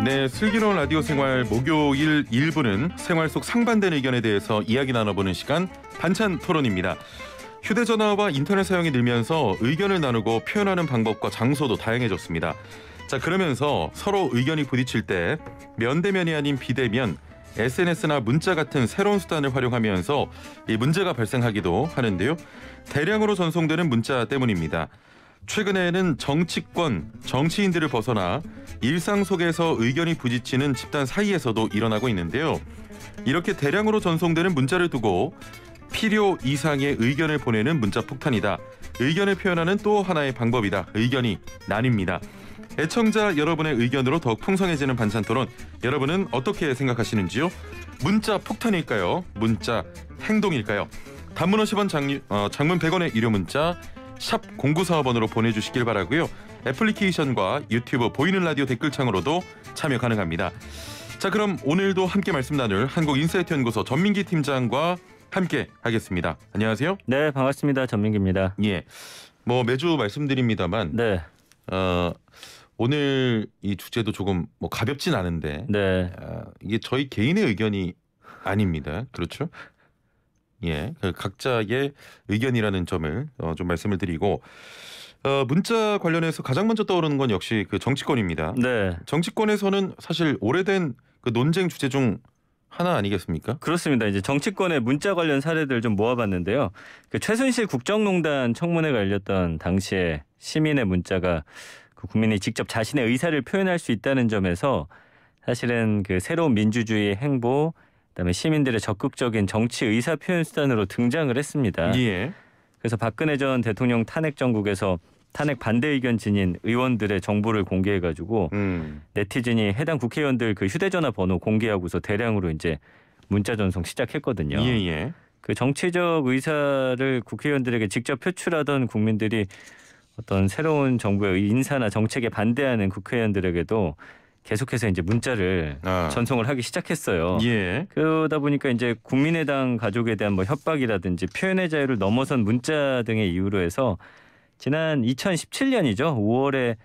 네, 슬기로운 라디오 생활 목요일 1부는 생활 속 상반된 의견에 대해서 이야기 나눠보는 시간 반찬 토론입니다. 휴대전화와 인터넷 사용이 늘면서 의견을 나누고 표현하는 방법과 장소도 다양해졌습니다. 자, 그러면서 서로 의견이 부딪힐 때 면대면이 아닌 비대면, SNS나 문자 같은 새로운 수단을 활용하면서 이 문제가 발생하기도 하는데요. 대량으로 전송되는 문자 때문입니다. 최근에는 정치권, 정치인들을 벗어나 일상 속에서 의견이 부딪히는 집단 사이에서도 일어나고 있는데요. 이렇게 대량으로 전송되는 문자를 두고 필요 이상의 의견을 보내는 문자 폭탄이다. 의견을 표현하는 또 하나의 방법이다. 의견이 나뉩니다. 애청자 여러분의 의견으로 더욱 풍성해지는 반찬 토론. 여러분은 어떻게 생각하시는지요? 문자 폭탄일까요? 문자 행동일까요? 단문 50원, 장문 100원의 유료 문자 샵 0945번으로 보내주시길 바라고요. 애플리케이션과 유튜브 보이는 라디오 댓글창으로도 참여 가능합니다. 자, 그럼 오늘도 함께 말씀 나눌 한국인사이트연구소 전민기 팀장과 함께 하겠습니다. 안녕하세요. 네, 반갑습니다. 전민기입니다. 예, 뭐 매주 말씀드립니다만 네. 오늘 이 주제도 조금 뭐 가볍진 않은데 네. 이게 저희 개인의 의견이 아닙니다. 그렇죠? 예, 각자의 의견이라는 점을 좀 말씀을 드리고 문자 관련해서 가장 먼저 떠오르는 건 역시 그 정치권입니다. 네. 정치권에서는 사실 오래된 그 논쟁 주제 중 하나 아니겠습니까? 그렇습니다. 이제 정치권의 문자 관련 사례들 좀 모아봤는데요. 그 최순실 국정농단 청문회가 열렸던 당시에 시민의 문자가 그 국민이 직접 자신의 의사를 표현할 수 있다는 점에서 사실은 그 새로운 민주주의의 행보, 그다음에 시민들의 적극적인 정치 의사 표현 수단으로 등장을 했습니다. 예. 그래서 박근혜 전 대통령 탄핵 정국에서 탄핵 반대 의견 지닌 의원들의 정보를 공개해가지고 네티즌이 해당 국회의원들 그 휴대전화 번호 공개하고서 대량으로 이제 문자 전송 시작했거든요. 예. 그 정치적 의사를 국회의원들에게 직접 표출하던 국민들이 어떤 새로운 정부의 인사나 정책에 반대하는 국회의원들에게도 계속해서 이제 문자를 전송을 하기 시작했어요. 예. 그러다 보니까 이제 국민의당 가족에 대한 뭐 협박이라든지 표현의 자유를 넘어선 문자 등의 이유로 해서 지난 2017년이죠. 5월에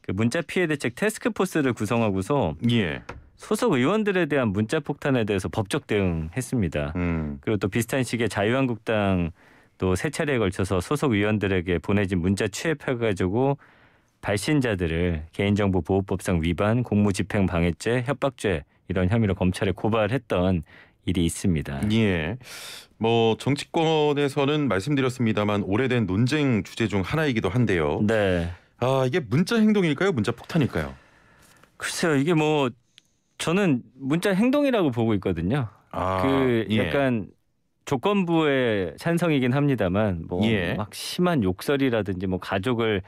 그 문자 피해 대책 태스크포스를 구성하고서 예. 소속 의원들에 대한 문자 폭탄에 대해서 법적 대응했습니다. 그리고 또 비슷한 시기에 자유한국당 또 세 차례에 걸쳐서 소속 의원들에게 보내진 문자 취합해가지고 발신자들을 개인정보보호법상 위반, 공무집행방해죄, 협박죄 이런 혐의로 검찰에 고발했던 일이 있습니다. 예. 뭐 정치권에서는 말씀드렸습니다만 오래된 논쟁 주제 중 하나이기도 한데요. 네. 이게 문자 행동일까요? 문자 폭탄일까요? 글쎄요. 이게 뭐 저는 문자 행동이라고 보고 있거든요. 그 약간 조건부의 찬성이긴 합니다만 뭐 막 심한 욕설이라든지 뭐 가족을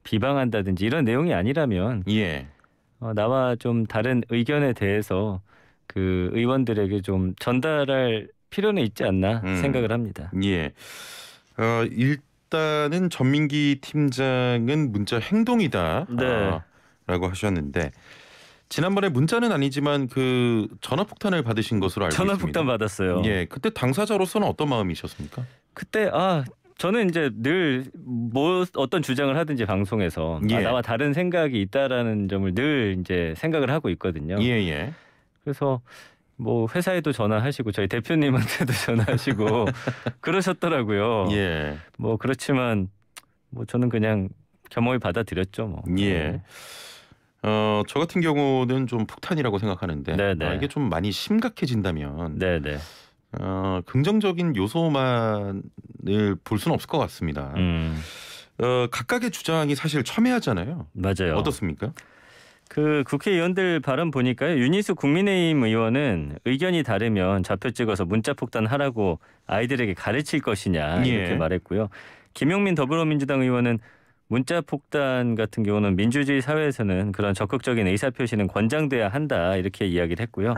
비방한다든지 이런 내용이 아니라면 나와 좀 다른 의견에 대해서 그 의원들에게 좀 전달할 필요는 있지 않나 생각을 합니다. 예. 일단은 전민기 팀장은 문자 행동이다. 네. 라고 하셨는데 지난번에 문자는 아니지만 그 전화폭탄을 받으신 것으로 알고 있습니다. 전화폭탄 받았어요. 예. 그때 당사자로서는 어떤 마음이셨습니까? 그때 저는 이제 늘 뭐 어떤 주장을 하든지 방송에서 나와 다른 생각이 있다라는 점을 늘 이제 생각을 하고 있거든요. 예. 그래서 뭐 회사에도 전화하시고 저희 대표님한테도 전화하시고 그러셨더라고요. 예. 뭐 그렇지만 뭐 저는 그냥 겸허히 받아들였죠. 뭐. 예. 저 같은 경우는 좀 폭탄이라고 생각하는데 이게 좀 많이 심각해진다면 긍정적인 요소만을 볼 수는 없을 것 같습니다. 각각의 주장이 사실 첨예하잖아요. 맞아요. 어떻습니까? 그 국회의원들 발언 보니까요. 윤희수 국민의힘 의원은 의견이 다르면 좌표 찍어서 문자폭탄 하라고 아이들에게 가르칠 것이냐 이렇게 말했고요. 김용민 더불어민주당 의원은 문자폭탄 같은 경우는 민주주의 사회에서는 그런 적극적인 의사표시는 권장돼야 한다 이렇게 이야기를 했고요.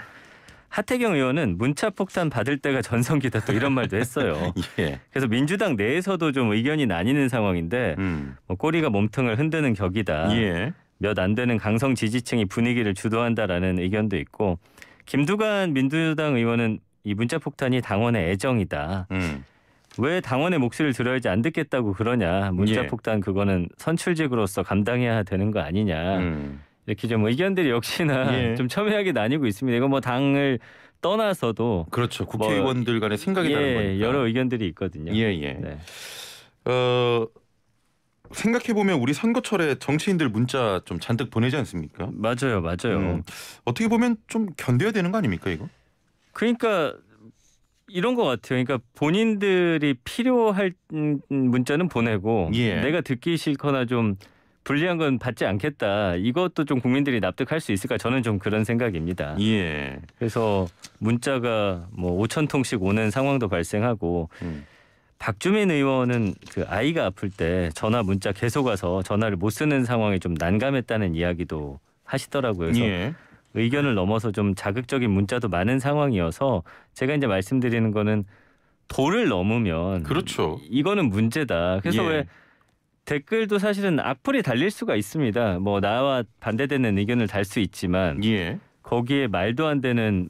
하태경 의원은 문자폭탄 받을 때가 전성기다 또 이런 말도 했어요. 그래서 민주당 내에서도 좀 의견이 나뉘는 상황인데 뭐 꼬리가 몸통을 흔드는 격이다. 몇 안 되는 강성 지지층이 분위기를 주도한다라는 의견도 있고 김두관 민주당 의원은 이 문자폭탄이 당원의 애정이다. 왜 당원의 목소리를 들어야지 안 듣겠다고 그러냐. 문자 예. 폭탄 그거는 선출직으로서 감당해야 되는 거 아니냐. 이렇게 좀 의견들이 역시나 예. 좀 첨예하게 나뉘고 있습니다. 이거 뭐 당을 떠나서도 그렇죠. 국회의원들 간의 생각이 다른 거니까. 여러 의견들이 있거든요. 예예. 네. 생각해 보면 우리 선거철에 정치인들 문자 좀 잔뜩 보내지 않습니까? 맞아요. 어떻게 보면 좀 견뎌야 되는 거 아닙니까 이거? 그러니까 이런 것 같아요. 그러니까 본인들이 필요할 문자는 보내고 예. 내가 듣기 싫거나 좀 불리한 건 받지 않겠다. 이것도 좀 국민들이 납득할 수 있을까? 저는 좀 그런 생각입니다. 예. 그래서 문자가 뭐 5천 통씩 오는 상황도 발생하고 박주민 의원은 그 아이가 아플 때 전화 문자 계속 와서 전화를 못 쓰는 상황이 좀 난감했다는 이야기도 하시더라고요. 그래서 예. 의견을 넘어서 좀 자극적인 문자도 많은 상황이어서 제가 이제 말씀드리는 거는 도를 넘으면 그렇죠. 이거는 문제다. 그래서 예. 왜 댓글도 사실은 악플이 달릴 수가 있습니다. 뭐 나와 반대되는 의견을 달 수 있지만 예. 거기에 말도 안 되는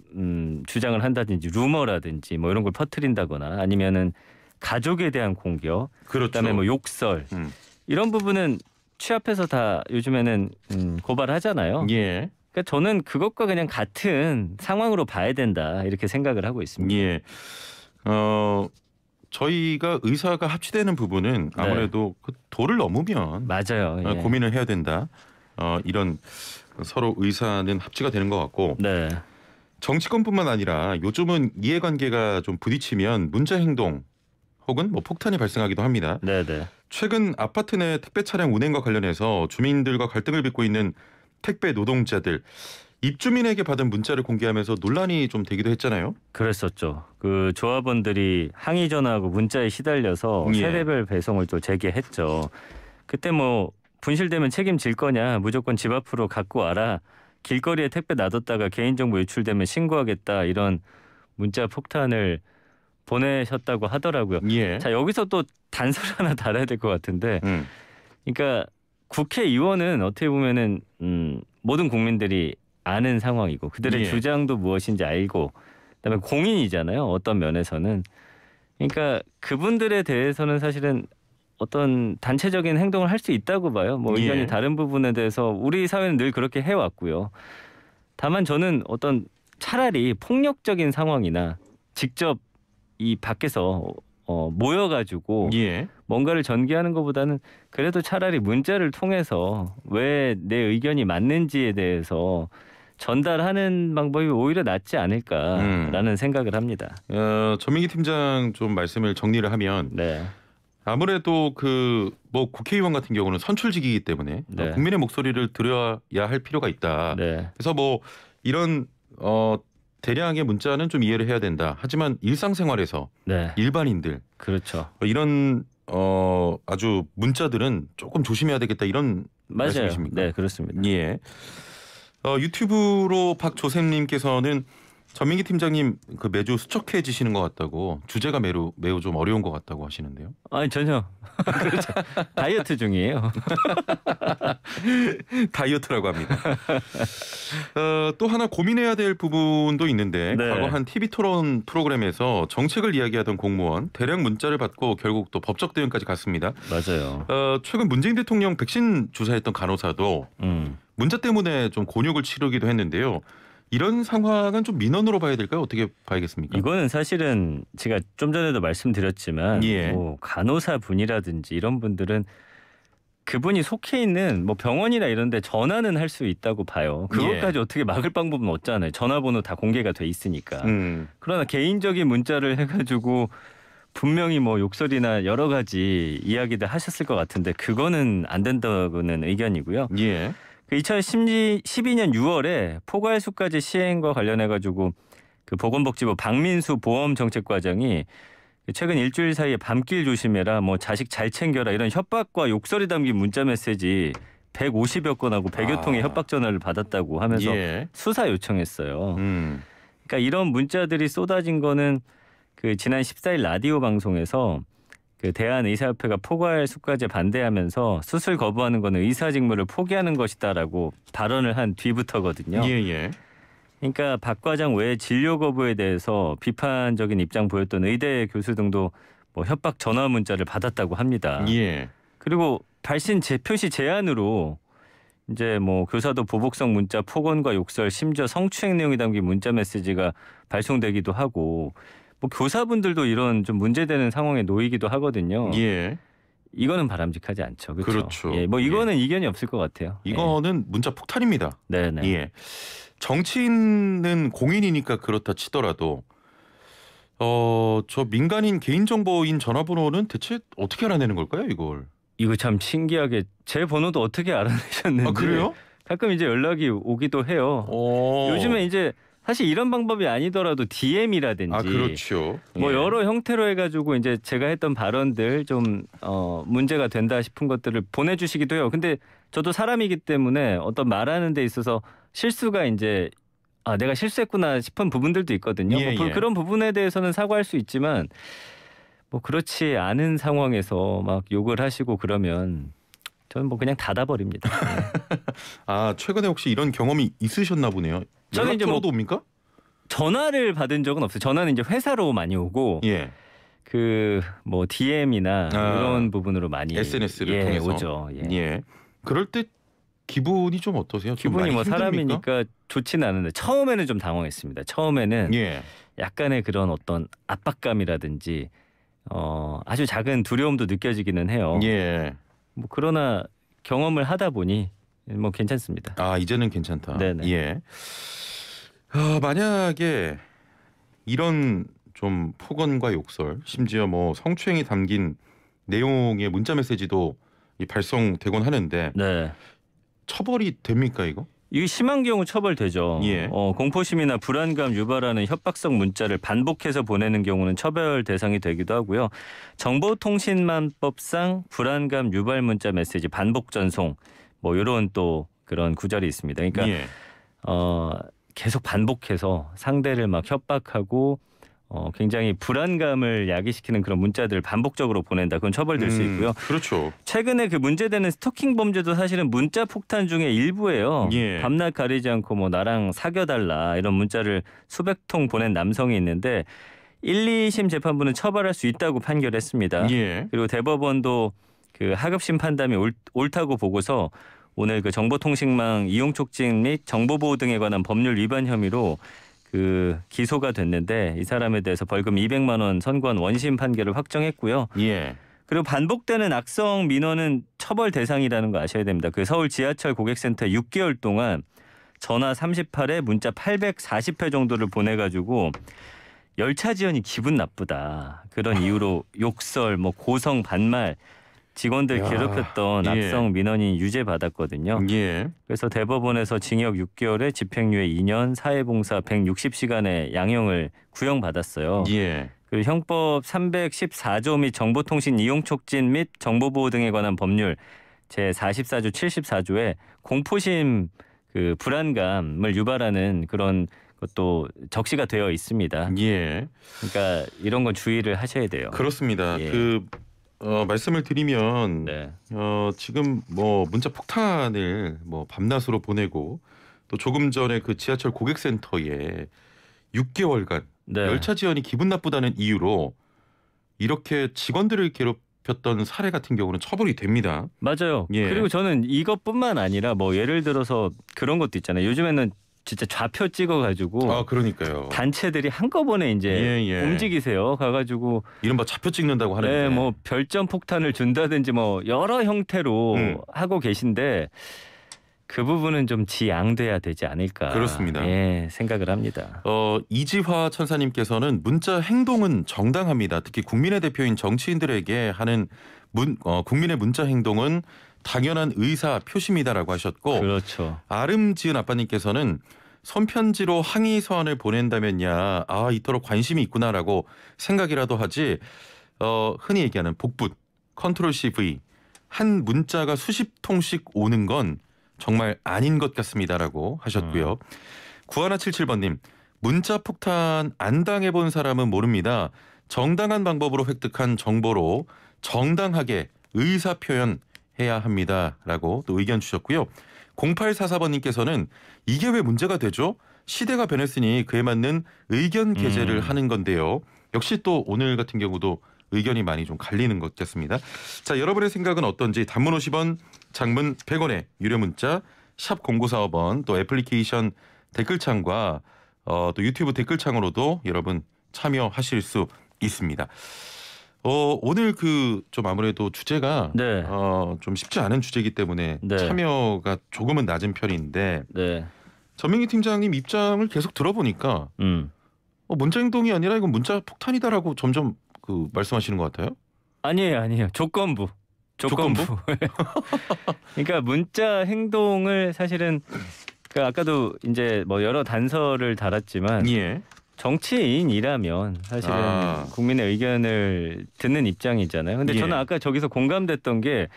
주장을 한다든지 루머라든지 뭐 이런 걸 퍼뜨린다거나 아니면은 가족에 대한 공격, 그렇죠. 그다음에 뭐 욕설 이런 부분은 취합해서 다 요즘에는 고발하잖아요. 예. 그러니까 저는 그것과 그냥 같은 상황으로 봐야 된다 이렇게 생각을 하고 있습니다. 예. 저희가 의사가 합치되는 부분은 아무래도 그 도를 넘으면 맞아요. 예. 고민을 해야 된다. 이런 서로 의사는 합치가 되는 것 같고 네. 정치권뿐만 아니라 요즘은 이해관계가 좀 부딪히면 문자 행동 혹은 뭐 폭탄이 발생하기도 합니다. 네네. 최근 아파트 내 택배 차량 운행과 관련해서 주민들과 갈등을 빚고 있는 택배 노동자들 입주민에게 받은 문자를 공개하면서 논란이 좀 되기도 했잖아요. 그랬었죠. 그 조합원들이 항의 전화하고 문자에 시달려서 예. 세대별 배송을 또 재개했죠. 그때 뭐 분실되면 책임질 거냐 무조건 집 앞으로 갖고 와라. 길거리에 택배 놔뒀다가 개인정보 유출되면 신고하겠다 이런 문자 폭탄을 보내셨다고 하더라고요. 예. 자 여기서 또 단서를 하나 달아야 될 것 같은데 그러니까 국회의원은 어떻게 보면은 모든 국민들이 아는 상황이고 그들의 예. 주장도 무엇인지 알고 그다음에 공인이잖아요. 어떤 면에서는. 그러니까 그분들에 대해서는 사실은 어떤 단체적인 행동을 할 수 있다고 봐요. 뭐 의견이 예. 다른 부분에 대해서 우리 사회는 늘 그렇게 해왔고요. 다만 저는 어떤 차라리 폭력적인 상황이나 직접 이 밖에서 모여가지고 예. 뭔가를 전개하는 것보다는 그래도 차라리 문자를 통해서 왜 내 의견이 맞는지에 대해서 전달하는 방법이 오히려 낫지 않을까라는 생각을 합니다. 전민기 팀장 좀 말씀을 정리를 하면 네. 아무래도 그 뭐 국회의원 같은 경우는 선출직이기 때문에 네. 국민의 목소리를 들어야 할 필요가 있다. 네. 그래서 뭐 이런 대량의 문자는 좀 이해를 해야 된다. 하지만 일상생활에서 네. 일반인들 그렇죠. 이런 아주 문자들은 조금 조심해야 되겠다 이런 맞아요. 말씀이십니까? 네, 그렇습니다. 예. 유튜브로 박조샘님께서는 전민기 팀장님 그 매주 수척해지시는 것 같다고 주제가 매우 좀 어려운 것 같다고 하시는데요. 아니 전혀. 그렇죠. 다이어트 중이에요. 다이어트라고 합니다. 또 하나 고민해야 될 부분도 있는데 네. 과거 한 TV 토론 프로그램에서 정책을 이야기하던 공무원 대량 문자를 받고 결국 또 법적 대응까지 갔습니다. 맞아요. 최근 문재인 대통령 백신 주사했던 간호사도 문자 때문에 좀 곤욕을 치르기도 했는데요. 이런 상황은 좀 민원으로 봐야 될까요? 어떻게 봐야겠습니까? 이거는 사실은 제가 좀 전에도 말씀드렸지만 예. 뭐 간호사 분이라든지 이런 분들은 그분이 속해 있는 뭐 병원이나 이런 데 전화는 할 수 있다고 봐요. 그것까지 어떻게 막을 방법은 없잖아요. 전화번호 다 공개가 돼 있으니까. 그러나 개인적인 문자를 해가지고 분명히 뭐 욕설이나 여러 가지 이야기들 하셨을 것 같은데 그거는 안 된다고는 의견이고요. 예. 2012년 6월에 포괄수까지 시행과 관련해가지고 그 보건복지부 박민수 보험정책과장이 최근 일주일 사이에 밤길 조심해라, 뭐 자식 잘 챙겨라 이런 협박과 욕설이 담긴 문자 메시지 150여 건하고 100여 통의 협박 전화를 받았다고 하면서 수사 요청했어요. 그러니까 이런 문자들이 쏟아진 거는 그 지난 14일 라디오 방송에서 그 대한의사협회가 포괄수까지 반대하면서 수술 거부하는 거는 의사 직무를 포기하는 것이다라고 발언을 한 뒤부터거든요. 그러니까 박 과장 외에 진료 거부에 대해서 비판적인 입장 보였던 의대 교수 등도 뭐 협박 전화 문자를 받았다고 합니다. 예. 그리고 발신 표시 제한으로 이제 뭐 교사도 보복성 문자, 폭언과 욕설, 심지어 성추행 내용이 담긴 문자 메시지가 발송되기도 하고 뭐 교사분들도 이런 좀 문제되는 상황에 놓이기도 하거든요. 예. 이거는 바람직하지 않죠. 그렇죠. 그렇죠. 예, 뭐 이거는 이견이 없을 것 같아요. 이거는 문자 폭탄입니다. 네네. 예. 정치인은 공인이니까 그렇다 치더라도 저 민간인 개인정보인 전화번호는 대체 어떻게 알아내는 걸까요, 이걸? 이거 참 신기하게 제 번호도 어떻게 알아내셨는지. 아, 그래요? 가끔 이제 연락이 오기도 해요. 요즘에 이제 사실 이런 방법이 아니더라도 DM이라든지 그렇죠. 뭐 예. 여러 형태로 해가지고 이제 제가 했던 발언들 좀 문제가 된다 싶은 것들을 보내주시기도 해요. 근데 저도 사람이기 때문에 어떤 말하는 데 있어서 실수가 이제 내가 실수했구나 싶은 부분들도 있거든요. 예, 뭐 예. 그런 부분에 대해서는 사과할 수 있지만 뭐 그렇지 않은 상황에서 막 욕을 하시고 그러면 저는 뭐 그냥 닫아버립니다. 최근에 혹시 이런 경험이 있으셨나 보네요. 저는 이제 연락처로도 옵니까? 전화를 받은 적은 없어요. 전화는 이제 회사로 많이 오고 예. 그 뭐 DM이나 이런 부분으로 많이 SNS를 통해서 오죠. 예. 그럴 때 기분이 좀 어떠세요? 좀 기분이 많이 뭐 힘듭니까? 사람이니까 좋지는 않은데 처음에는 좀 당황했습니다. 처음에는 예. 약간의 그런 어떤 압박감이라든지 아주 작은 두려움도 느껴지기는 해요. 예. 뭐 그러나 경험을 하다 보니 뭐 괜찮습니다. 이제는 괜찮다. 네네. 예. 만약에 이런 좀 폭언과 욕설, 심지어 뭐 성추행이 담긴 내용의 문자 메시지도 발송되곤 하는데 네. 처벌이 됩니까 이거? 이게 심한 경우 처벌되죠. 예. 공포심이나 불안감 유발하는 협박성 문자를 반복해서 보내는 경우는 처벌 대상이 되기도 하고요. 정보통신망법상 불안감 유발 문자 메시지 반복 전송 뭐 이런 또 그런 구절이 있습니다. 그러니까 예. 계속 반복해서 상대를 막 협박하고 굉장히 불안감을 야기시키는 그런 문자들을 반복적으로 보낸다. 그건 처벌될 수 있고요. 그렇죠. 최근에 그 문제되는 스토킹 범죄도 사실은 문자 폭탄 중에 일부예요. 예. 밤낮 가리지 않고 뭐 나랑 사귀어달라 이런 문자를 수백 통 보낸 남성이 있는데 1, 2심 재판부는 처벌할 수 있다고 판결했습니다. 예. 그리고 대법원도 그 하급심 판단이 옳다고 보고서 오늘 그 정보통신망 이용 촉진 및 정보보호 등에 관한 법률 위반 혐의로 그 기소가 됐는데 이 사람에 대해서 벌금 200만 원 선고한 원심 판결을 확정했고요. 예. 그리고 반복되는 악성 민원은 처벌 대상이라는 거 아셔야 됩니다. 그 서울 지하철 고객센터 6개월 동안 전화 38회, 문자 840회 정도를 보내가지고 열차 지연이 기분 나쁘다. 그런 이유로 욕설, 뭐 고성, 반말 직원들 괴롭혔던 예. 악성 민원이 유죄받았거든요. 예. 그래서 대법원에서 징역 6개월에 집행유예 2년, 사회봉사 160시간의 양형을 구형받았어요. 예. 그리고 형법 314조 및 정보통신 이용 촉진 및 정보보호 등에 관한 법률 제44조 74조에 공포심 그 불안감을 유발하는 그런 것도 적시가 되어 있습니다. 예. 그러니까 이런 건 주의를 하셔야 돼요. 그렇습니다. 예. 말씀을 드리면 네. 지금 뭐 문자 폭탄을 뭐 밤낮으로 보내고 또 조금 전에 그 지하철 고객센터에 6개월간 네. 열차 지연이 기분 나쁘다는 이유로 이렇게 직원들을 괴롭혔던 사례 같은 경우는 처벌이 됩니다. 맞아요. 예. 그리고 저는 이것뿐만 아니라 뭐 예를 들어서 그런 것도 있잖아요. 요즘에는 진짜 좌표 찍어가지고 그러니까요. 단체들이 한꺼번에 이제 예. 움직이세요. 가가지고 이른바 좌표 찍는다고 하는데. 네, 뭐 별점 폭탄을 준다든지 뭐 여러 형태로 하고 계신데 그 부분은 좀 지양돼야 되지 않을까. 그렇습니다. 예, 생각을 합니다. 이지화 천사님께서는 문자 행동은 정당합니다. 특히 국민의 대표인 정치인들에게 하는 국민의 문자 행동은 당연한 의사 표시입니다라고 하셨고, 그렇죠. 아름지은 아빠님께서는 손편지로 항의 서한을 보낸다면야 이토록 관심이 있구나라고 생각이라도 하지 흔히 얘기하는 복붙 컨트롤 CV 한 문자가 수십 통씩 오는 건 정말 아닌 것 같습니다라고 하셨고요. 9177번님 문자 폭탄 안 당해본 사람은 모릅니다. 정당한 방법으로 획득한 정보로 정당하게 의사 표현해야 합니다라고 또 의견 주셨고요. 0844번님께서는 이게 왜 문제가 되죠? 시대가 변했으니 그에 맞는 의견 게재를 하는 건데요. 역시 또 오늘 같은 경우도 의견이 많이 좀 갈리는 것 같습니다. 자, 여러분의 생각은 어떤지 단문 50원, 장문 100원의 유료 문자 샵 0945번 또 애플리케이션 댓글창과 또 유튜브 댓글창으로도 여러분 참여하실 수 있습니다. 오늘 그 좀 아무래도 주제가 네. 좀 쉽지 않은 주제이기 때문에 네. 참여가 조금은 낮은 편인데 네. 전민기 팀장님 입장을 계속 들어보니까 문자 행동이 아니라 이건 문자 폭탄이다라고 점점 그 말씀하시는 것 같아요. 아니에요. 조건부. 그러니까 문자 행동을 사실은 그러니까 아까도 이제 뭐 여러 단서를 달았지만 예. 정치인이라면 사실은 국민의 의견을 듣는 입장이잖아요. 근데 예. 저는 아까 저기서 공감됐던 게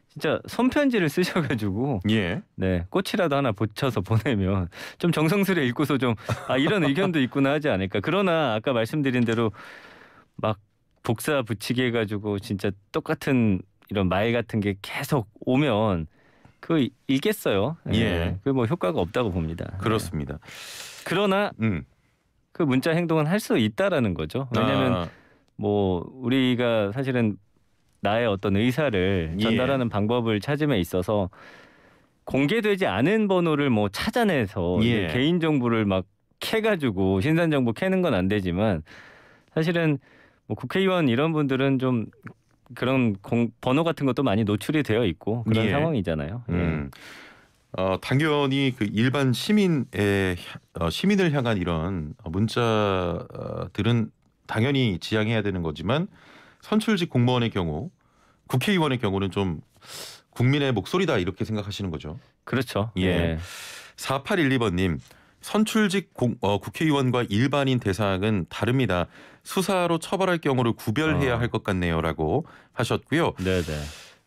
진짜 손편지를 쓰셔가지고 예. 네 꽃이라도 하나 붙여서 보내면 좀 정성스레 읽고서 좀 이런 의견도 있구나 하지 않을까. 그러나 아까 말씀드린 대로 막 복사 붙이기 해가지고 진짜 똑같은 이런 말 같은 게 계속 오면 그 읽겠어요. 예. 그 뭐 효과가 없다고 봅니다. 그렇습니다. 그러나 그 문자 행동은 할 수 있다라는 거죠. 왜냐하면 뭐 우리가 사실은 나의 어떤 의사를 전달하는 방법을 찾음에 있어서 공개되지 않은 번호를 뭐 찾아내서 개인 정보를 막 캐가지고 신상 정보 캐는 건 안 되지만 사실은 뭐 국회의원 이런 분들은 좀 그런 번호 같은 것도 많이 노출이 되어 있고 그런 상황이잖아요. 당연히 그 일반 시민을 향한 이런 문자들은 당연히 지양해야 되는 거지만 선출직 공무원의 경우, 국회의원의 경우는 좀 국민의 목소리다 이렇게 생각하시는 거죠. 그렇죠. 예. 4812번님. 선출직 국회의원과 일반인 대상은 다릅니다. 수사로 처벌할 경우를 구별해야 할 것 같네요라고 하셨고요. 네네.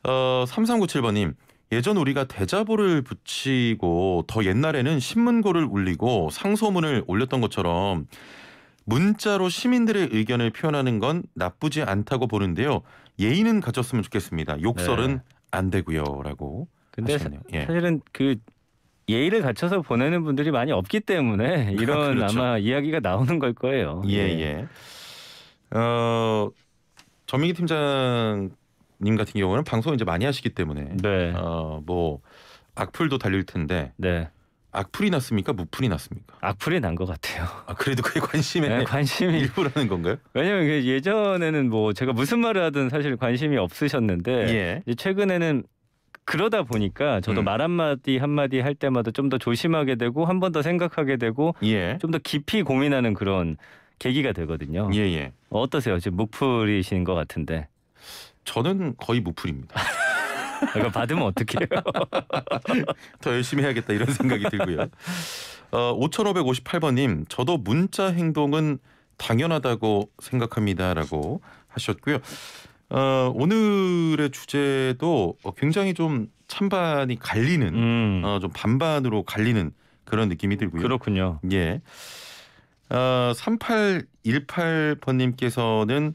3397번님. 예전 우리가 대자보를 붙이고 더 옛날에는 신문고를 울리고 상소문을 올렸던 것처럼 문자로 시민들의 의견을 표현하는 건 나쁘지 않다고 보는데요. 예의는 갖췄으면 좋겠습니다. 욕설은 안 되고요라고 하셨네요. 사실은 그 예의를 갖춰서 보내는 분들이 많이 없기 때문에 이런 그렇죠. 아마 이야기가 나오는 걸 거예요. 예. 전민기 팀장님 같은 경우는 방송 이제 많이 하시기 때문에 뭐 악플도 달릴 텐데 악플이 났습니까? 무플이 났습니까? 악플이 난 것 같아요. 그래도 그게 관심이 일부라는 건가요? 왜냐하면 예전에는 뭐 제가 무슨 말을 하든 사실 관심이 없으셨는데 이제 최근에는 그러다 보니까 저도 말 한마디 한마디 할 때마다 좀 더 조심하게 되고 한 번 더 생각하게 되고 좀 더 깊이 고민하는 그런 계기가 되거든요. 어떠세요? 지금 무플이신 것 같은데. 저는 거의 무플입니다. 이거 받으면 어떡해요? 더 열심히 해야겠다 이런 생각이 들고요. 5558번님. 저도 문자 행동은 당연하다고 생각합니다라고 하셨고요. 오늘의 주제도 굉장히 좀 찬반이 갈리는 좀 반반으로 갈리는 그런 느낌이 들고요. 그렇군요. 3818번님께서는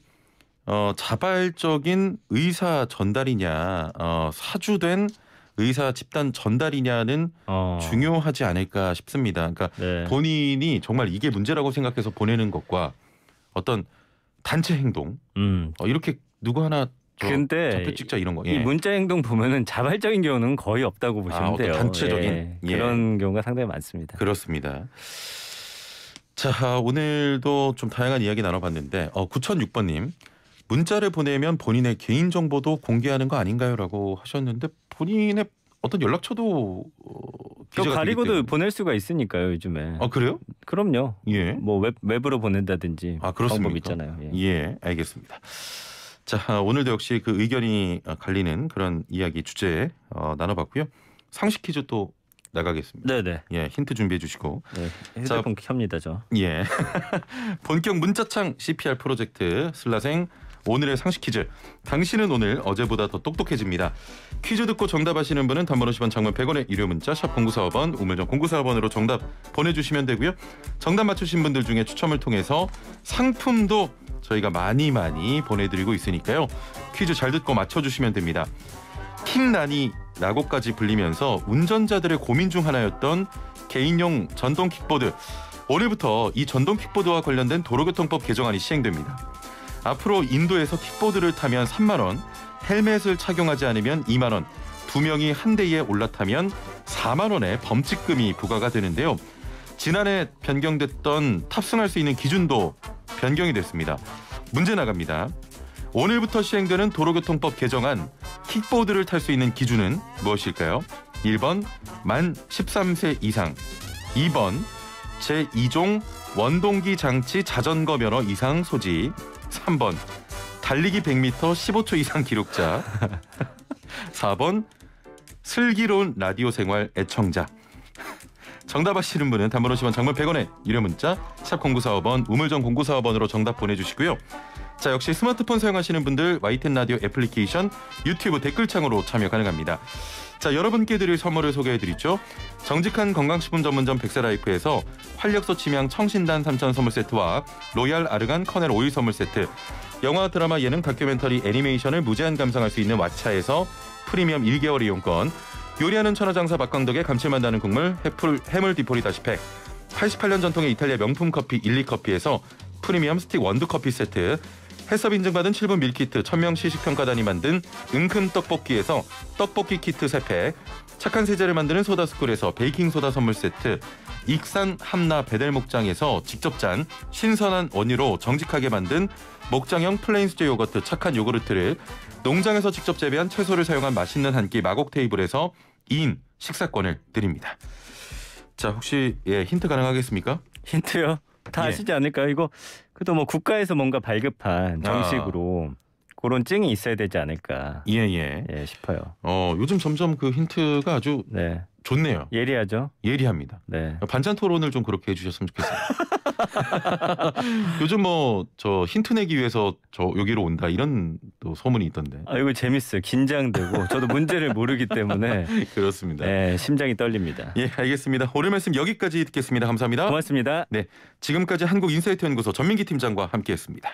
자발적인 의사 전달이냐 사주된 의사 집단 전달이냐는 중요하지 않을까 싶습니다. 그러니까 본인이 정말 이게 문제라고 생각해서 보내는 것과 어떤 단체 행동 이렇게 누구 하나 근데 좌표 찍자 이런 거. 이 문자 행동 보면은 자발적인 경우는 거의 없다고 보시면 돼요. 단체적인 그런 경우가 상당히 많습니다. 그렇습니다. 자, 오늘도 좀 다양한 이야기 나눠봤는데 9006번님. 문자를 보내면 본인의 개인정보도 공개하는 거 아닌가요?라고 하셨는데 본인의 어떤 연락처도 기재가 가리고도 보낼 수가 있으니까요 요즘에. 그래요? 그럼요. 뭐 웹으로 보낸다든지 방법 있잖아요. 알겠습니다. 자, 오늘도 역시 그 의견이 갈리는 그런 이야기 주제 나눠봤고요. 상식 퀴즈 또 나가겠습니다. 네네. 힌트 준비해 주시고. 휴대폰 켭니다 저. 본격 문자창 CPR 프로젝트 슬라생 오늘의 상식 퀴즈. 당신은 오늘 어제보다 더 똑똑해집니다. 퀴즈 듣고 정답하시는 분은 단문 50원 장문 100원의 유료 문자 샵 0945번 우물정 0945번으로 정답 보내주시면 되고요. 정답 맞추신 분들 중에 추첨을 통해서 상품도 저희가 많이 보내드리고 있으니까요. 퀴즈 잘 듣고 맞춰주시면 됩니다. 킹난이라고까지 불리면서 운전자들의 고민 중 하나였던 개인용 전동 킥보드. 오늘부터 이 전동 킥보드와 관련된 도로교통법 개정안이 시행됩니다. 앞으로 인도에서 킥보드를 타면 3만 원, 헬멧을 착용하지 않으면 2만 원, 2명이 한 대에 올라타면 4만 원의 범칙금이 부과가 되는데요. 지난해 변경됐던 탑승할 수 있는 기준도 변경이 됐습니다. 문제 나갑니다. 오늘부터 시행되는 도로교통법 개정안 킥보드를 탈 수 있는 기준은 무엇일까요? 1번 만 13세 이상, 2번 제2종 원동기 장치 자전거 면허 이상 소지, 3번 달리기 100m 15초 이상 기록자, 4번 슬기로운 라디오 생활 애청자. 정답 아시는 분은 단문 50원, 장문 100원에 유료 문자 샵 0945번 우물정 0945번으로 정답 보내주시고요. 자, 역시 스마트폰 사용하시는 분들 YTN 라디오 애플리케이션 유튜브 댓글창으로 참여 가능합니다. 자, 여러분께 드릴 선물을 소개해드리죠. 정직한 건강식품 전문점 백세라이프에서 활력소 치명 청신단 3천 선물 세트와 로얄 아르간 커넬 오일 선물 세트, 영화 드라마 예능 다큐멘터리 애니메이션을 무제한 감상할 수 있는 왓챠에서 프리미엄 1개월 이용권, 요리하는 천하장사 박광덕의 감칠맛 나는 국물 해물 디포리 다시팩, 88년 전통의 이탈리아 명품 커피 1리커피에서 프리미엄 스틱 원두 커피 세트, 해썹 인증받은 7분 밀키트 1000명 시식평가단이 만든 은큼 떡볶이에서 떡볶이 키트 3팩, 착한 세제를 만드는 소다스쿨에서 베이킹소다 선물 세트, 익산 함나 베델목장에서 직접 짠 신선한 원유로 정직하게 만든 목장형 플레인 수제 요거트 착한 요구르트를, 농장에서 직접 재배한 채소를 사용한 맛있는 한 끼 마곡 테이블에서 2인 식사권을 드립니다. 자, 혹시 힌트 가능하겠습니까? 힌트요? 다 아시지 않을까요? 이거 그래도 뭐 국가에서 뭔가 발급한 정식으로 그런 증이 있어야 되지 않을까 싶어요. 요즘 점점 그 힌트가 아주 좋네요. 예리하죠? 예리합니다. 네. 반찬 토론을 좀 그렇게 해주셨으면 좋겠어요. 요즘 뭐 저 힌트 내기 위해서 저 여기로 온다 이런 또 소문이 있던데. 이거 재밌어요. 긴장되고 저도 문제를 모르기 때문에 그렇습니다. 네, 심장이 떨립니다. 예, 알겠습니다. 오늘 말씀 여기까지 듣겠습니다. 감사합니다. 고맙습니다. 네, 지금까지 한국인사이트연구소 전민기 팀장과 함께했습니다.